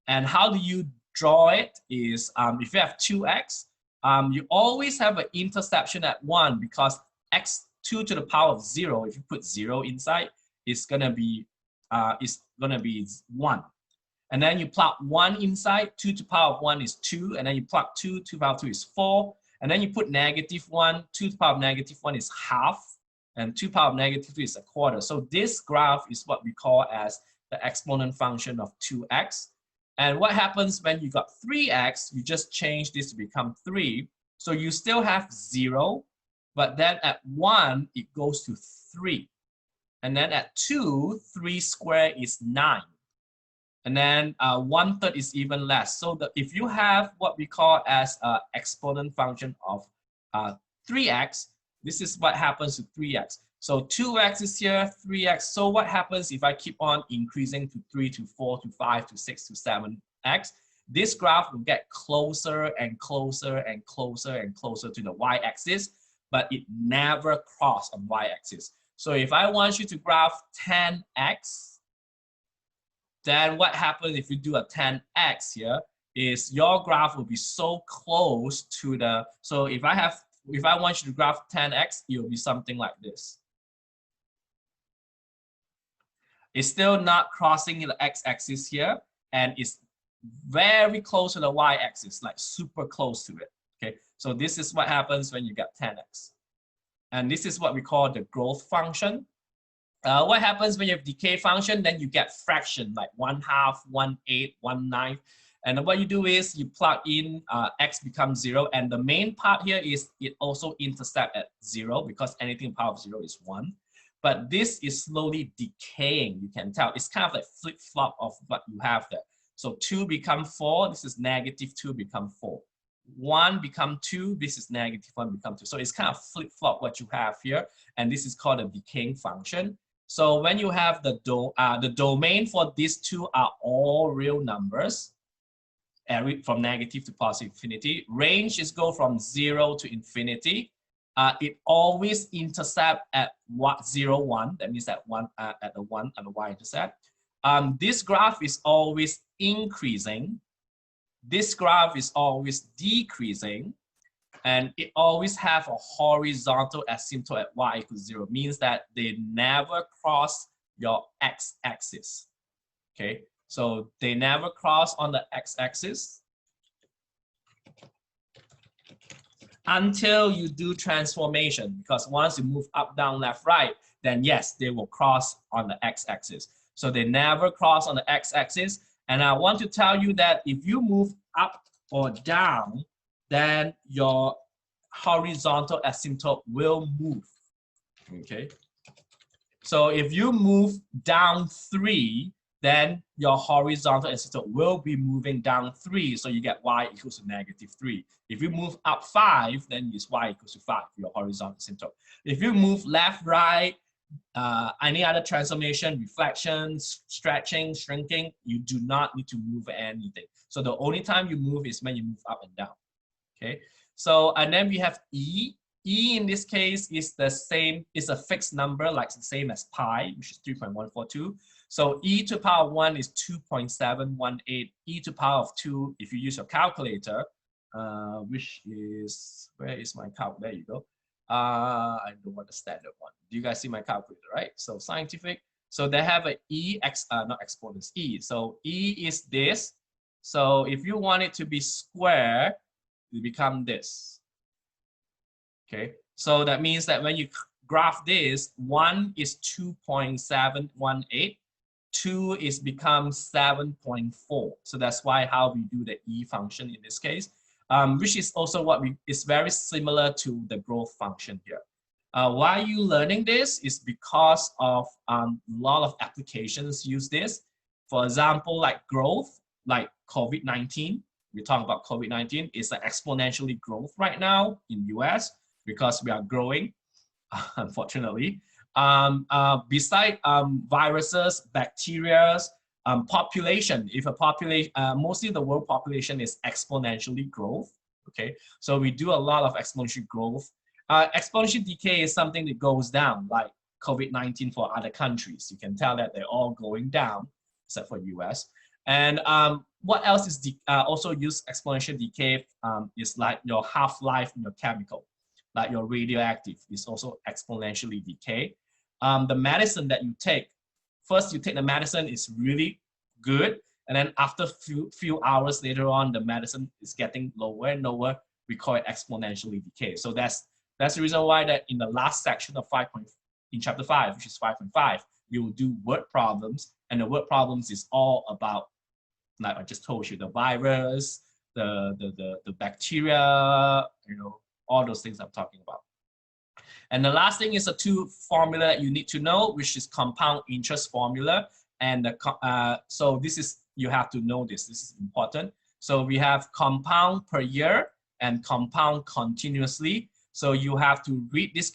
And how do you draw it is if you have 2x, you always have an interception at 1 because x2 to the power of 0, if you put 0 inside, it's gonna be 1. And then you plug 1 inside, 2 to the power of 1 is 2, and then you plug 2 to the power of 2 is 4, and then you put -1, 2 to the power of -1 is half, and 2 to the power of -2 is a quarter. So this graph is what we call as the exponent function of 2x. And what happens when you got 3x, you just change this to become 3. So you still have 0, but then at 1, it goes to 3. And then at 2, 3 squared is 9. And then 1/3 is even less. So if you have what we call as an exponent function of 3x, this is what happens to 3x. So 2x is here, 3x. So what happens if I keep on increasing to 3 to 4 to 5 to 6 to 7x? This graph will get closer and closer and closer and closer to the y-axis, but it never crosses on y-axis. So if I want you to graph 10x, then what happens if you do a 10x here is your graph will be so close to the, so if I want you to graph 10x, it will be something like this. It's still not crossing the x-axis here, and it's very close to the y-axis, like super close to it. Okay, so this is what happens when you get 10x. And this is what we call the growth function. What happens when you have decay function? Then you get fraction like 1/2, 1/8, 1/9. And what you do is you plug in x becomes 0. And the main part here is it also intercepts at 0 because anything in power of 0 is 1. But this is slowly decaying. You can tell it's kind of like flip-flop of what you have there. So 2 become 4. This is -2 become 4. 1 become 2. This is -1 become 2. So it's kind of flip-flop what you have here. And this is called a decaying function. So when you have the domain for these two are all real numbers, from negative to positive infinity. Range is go from 0 to infinity. It always intercept at 0, 1. That means at the 1 and the y-intercept. This graph is always increasing. This graph is always decreasing. And it always have a horizontal asymptote at y equals 0. Means that they never cross your x-axis. Okay, so they never cross on the x-axis until you do transformation. Because once you move up, down, left, right, then yes, they will cross on the x-axis. So they never cross on the x-axis. And I want to tell you that if you move up or down, then your horizontal asymptote will move. Okay. So if you move down 3, then your horizontal asymptote will be moving down 3. So you get y equals to -3. If you move up 5, then it's y equals to 5, your horizontal asymptote. If you move left, right, any other transformation, reflections, stretching, shrinking, you do not need to move anything. So the only time you move is when you move up and down. Okay. So, and then we have E. E in this case is the same, it's a fixed number, like the same as pi, which is 3.142. So E to the power of 1 is 2.718. E to the power of 2, if you use your calculator, which is, where is my calculator? There you go. I don't want the standard one. Do you guys see my calculator, right? So scientific. So they have an E, not exponents, E. So E is this. So if you want it to be square, it become this. Okay, so that means that when you graph this, 1 is 2.718, 2 is become 7.4. So that's why how we do the E function in this case, which is also what is very similar to the growth function here. Why are you learning this is because of a lot of applications use this. For example, like growth, like COVID-19. We talk about COVID-19 is an exponentially growth right now in US because we are growing, unfortunately. Beside viruses, bacteria, population, if a population, mostly the world population is exponentially growth. Okay, so we do a lot of exponential growth. Exponential decay is something that goes down, like COVID-19 for other countries. You can tell that they're all going down, except for US. And what else is also use exponential decay is like your half-life in your chemical, like your radioactive is also exponentially decay. The medicine that you take, first you take the medicine is really good, and then after few hours later on, the medicine is getting lower and lower. We call it exponentially decay. So that's the reason why that in the last section of in chapter 5, which is 5.5, you will do word problems, and the word problems is all about, like I just told you, the virus, the bacteria, you know, all those things I'm talking about. And the last thing is a two formula that you need to know, which is compound interest formula. And so this is, you have to know this. This is important. So we have compound per year and compound continuously. So you have to read this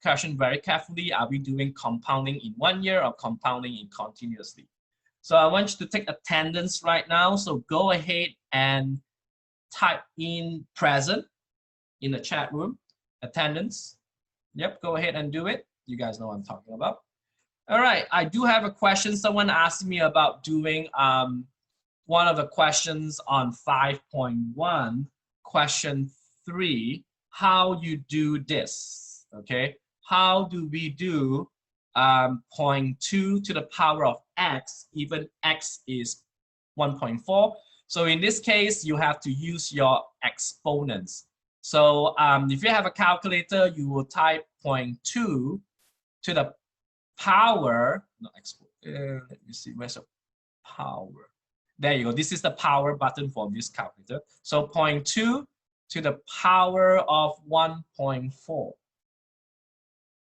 question very carefully. Are we doing compounding in 1 year or compounding in continuously? So I want you to take attendance right now. So go ahead and type in present in the chat room, attendance. Yep, go ahead and do it. You guys know what I'm talking about. All right, I do have a question. Someone asked me about doing one of the questions on 5.1, question 3, how you do this, okay? How do we do 0.2 to the power of x, even x is 1.4? So in this case, you have to use your exponents. So if you have a calculator, you will type 0.2 to the power, let me see, where's the power? There you go. This is the power button for this calculator. So 0.2 to the power of 1.4.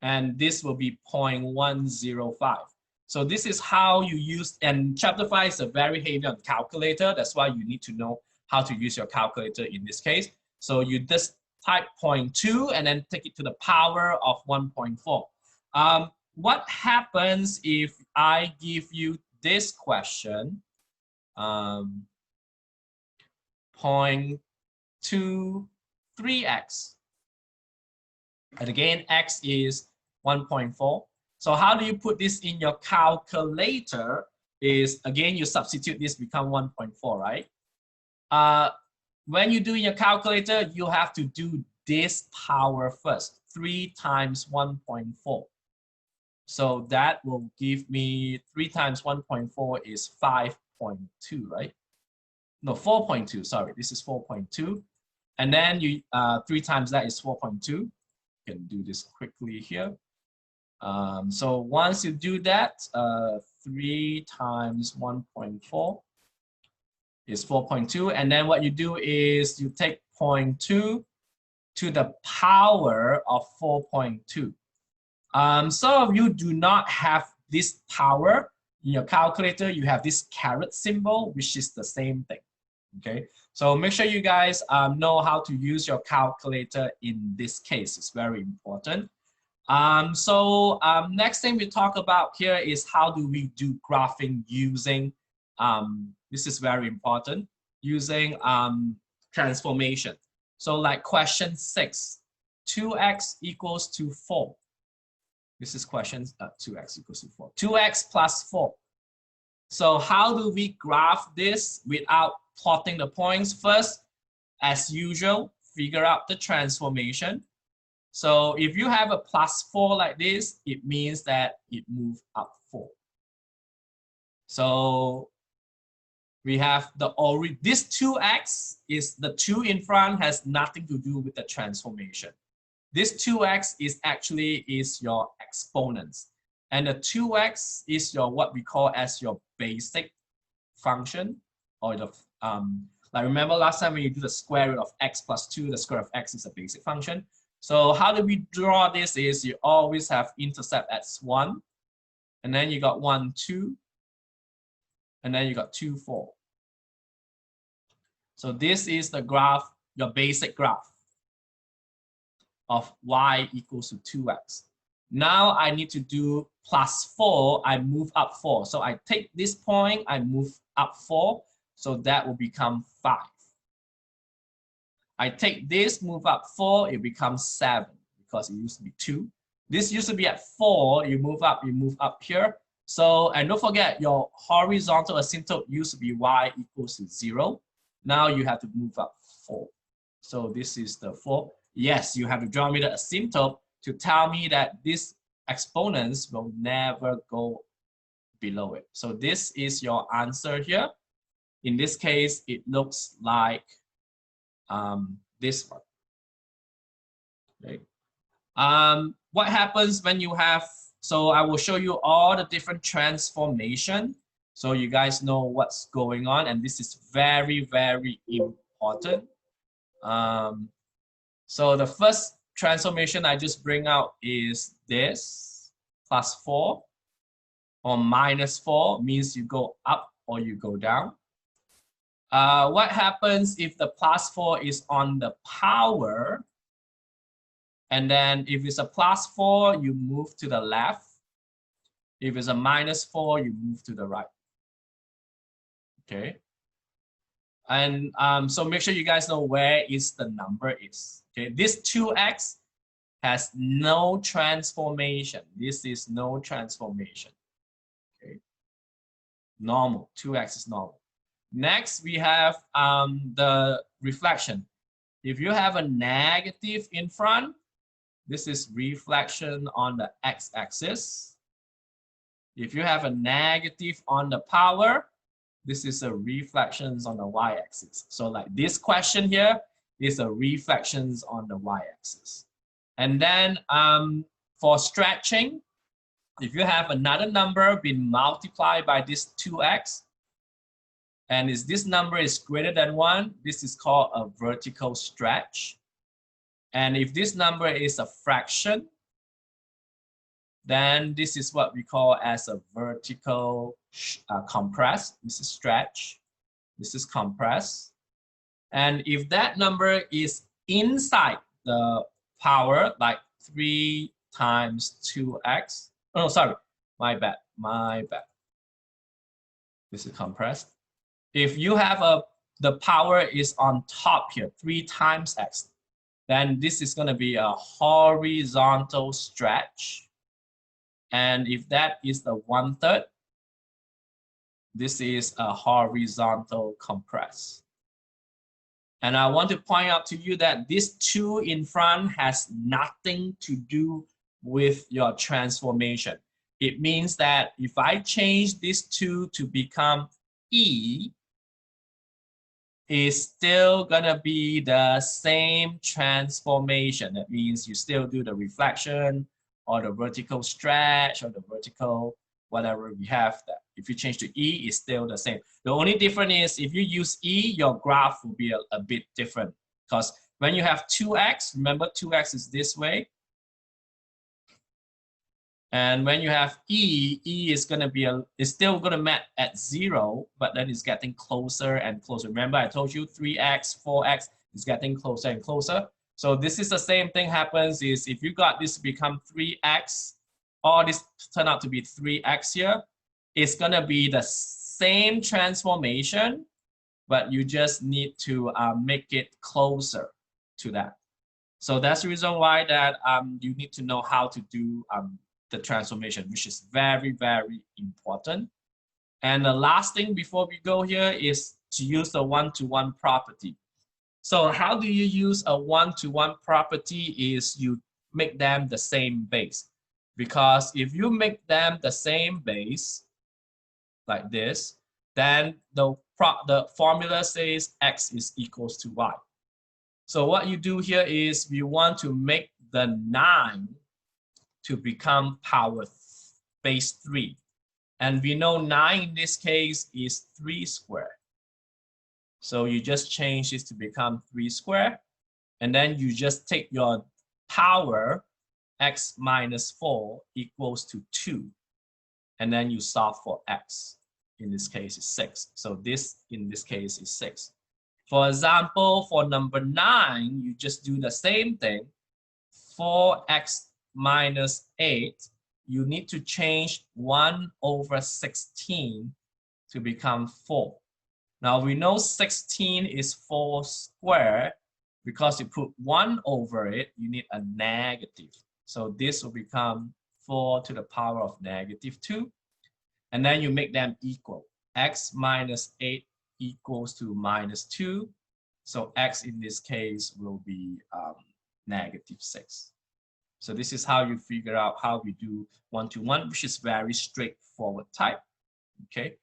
And this will be 0.105. So this is how you use, and chapter 5 is a very heavy on calculator. That's why you need to know how to use your calculator in this case. So you just type 0.2 and then take it to the power of 1.4. What happens if I give you this question? 0.23x. And again, x is 1.4. So how do you put this in your calculator? Is again, you substitute this, become 1.4, right? When you do in your calculator, you have to do this power first, 3 times 1.4. So that will give me 3 times 1.4 is 5.2, right? No, 4.2, sorry, this is 4.2. And then you 3 times that is 4.2. You can do this quickly here. So once you do that, 3 times 1.4 is 4.2. And then what you do is you take 0.2 to the power of 4.2. Some of you do not have this power in your calculator. You have this caret symbol, which is the same thing. Okay, so make sure you guys know how to use your calculator in this case. It's very important. Next thing we talk about here is how do we do graphing using, this is very important, using transformation. So like question 6, 2x equals to 4. This is question 2x equals to 4. 2x plus 4. So how do we graph this without plotting the points? First, as usual, figure out the transformation. So if you have a plus 4 like this, it means that it moved up 4. So we have this 2x is the 2 in front has nothing to do with the transformation. This 2x is actually your exponents. And the 2x is your what we call as your basic function, or the like remember last time when you do the square root of x plus 2, the square of x is a basic function. So how do we draw this is you always have intercept at 1, and then you got 1, 2, and then you got 2, 4. So this is the graph, your basic graph of y equals to 2x. Now I need to do plus 4, I move up 4. So I take this point, I move up 4, so that will become 5. I take this, move up 4, it becomes 7 because it used to be 2. This used to be at 4, you move up here, So, and don't forget your horizontal asymptote used to be y equals to 0. Now you have to move up 4. So this is the 4. Yes, you have to draw me the asymptote to tell me that these exponents will never go below it. So this is your answer here. In this case, it looks like this one. Okay. What happens when you have, so I will show you all the different transformation so you guys know what's going on, and this is very, very important. So the first transformation I just bring out is this, +4 or -4 means you go up or you go down. What happens if the +4 is on the power? And then if it's a +4, you move to the left. If it's a -4, you move to the right. Okay. And so make sure you guys know where is the number is. Okay. This 2x has no transformation. This is no transformation. Okay. Normal. 2x is normal. Next, we have the reflection. If you have a negative in front, this is reflection on the x-axis. If you have a negative on the power, this is a reflections on the y-axis. So like this question here is a reflections on the y-axis. And then for stretching, if you have another number being multiplied by this 2x, and this number is greater than 1, this is called a vertical stretch. And if this number is a fraction, then this is what we call as a vertical compress. This is stretch. This is compress. And if that number is inside the power, like 3 times 2x, oh, sorry, my bad. This is compressed. If you have the power is on top here, 3 times x, then this is going to be a horizontal stretch. And if that is the 1/3, this is a horizontal compress. And I want to point out to you that this 2 in front has nothing to do with your transformation. It means that if I change this 2 to become E, is still gonna be the same transformation. That means you still do the reflection or the vertical stretch or the vertical whatever we have. That if you change to E, it's still the same. The only difference is if you use E, your graph will be a bit different, because when you have 2x, remember 2x is this way. And when you have E, E is going to be it's still going to met at 0, but then it's getting closer and closer. Remember, I told you 3x, 4x is getting closer and closer. So this is the same thing happens is if you got this to become 3x, or this turn out to be 3x here, it's going to be the same transformation, but you just need to make it closer to that. So that's the reason why that you need to know how to do the transformation, which is very, very important. And the last thing before we go here is to use the one-to-one property. So how do you use a one-to-one property is you make them the same base. Because if you make them the same base, like this, then the formula says x is equals to y. So what you do here is we want to make the 9 to become power base 3. And we know 9 in this case is 3 squared. So you just change this to become 3 squared. And then you just take your power x minus 4 equals to 2. And then you solve for x. In this case is 6. So this in this case is 6. For example, for number 9, you just do the same thing. 4x minus 8, you need to change 1/16 to become 4. Now we know 16 is 4 squared. Because you put 1 over it, you need a negative. So this will become 4 to the power of -2. and then you make them equal. X minus 8 equals to minus 2. So X in this case will be negative 6. So this is how you figure out how we do one-to-one, which is very straightforward type. Okay.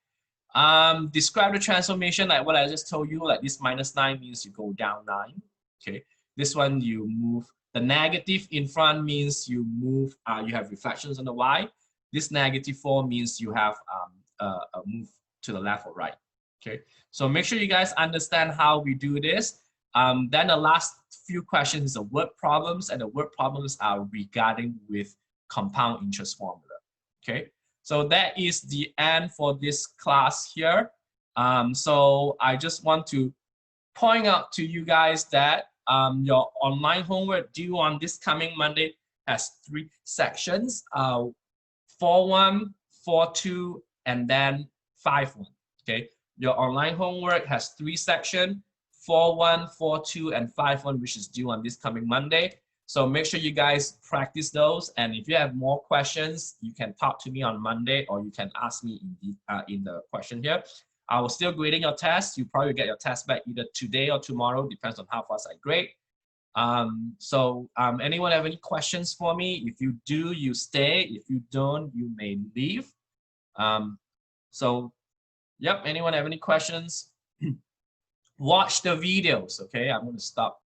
Describe the transformation like what I just told you, like this minus 9 means you go down 9. Okay. This one you move, the negative in front means you move, you have reflections on the Y. This negative 4 means you have a move to the left or right. Okay. So make sure you guys understand how we do this. Then the last few questions is the word problems, and the word problems are regarding with compound interest formula. Okay. So that is the end for this class here. So I just want to point out to you guys that your online homework due on this coming Monday has 3 sections, 4.1, 4.2, and then 5.1. Okay, your online homework has 3 sections, 4.1, 4.2, and 5.1, which is due on this coming Monday. So make sure you guys practice those, and if you have more questions, you can talk to me on Monday, or you can ask me in the question here. I will still grading your test. You probably get your test back either today or tomorrow, depends on how fast I grade. Anyone have any questions for me? If you do, you stay. If you don't, you may leave. Yep, anyone have any questions? Watch the videos, okay? I'm going to stop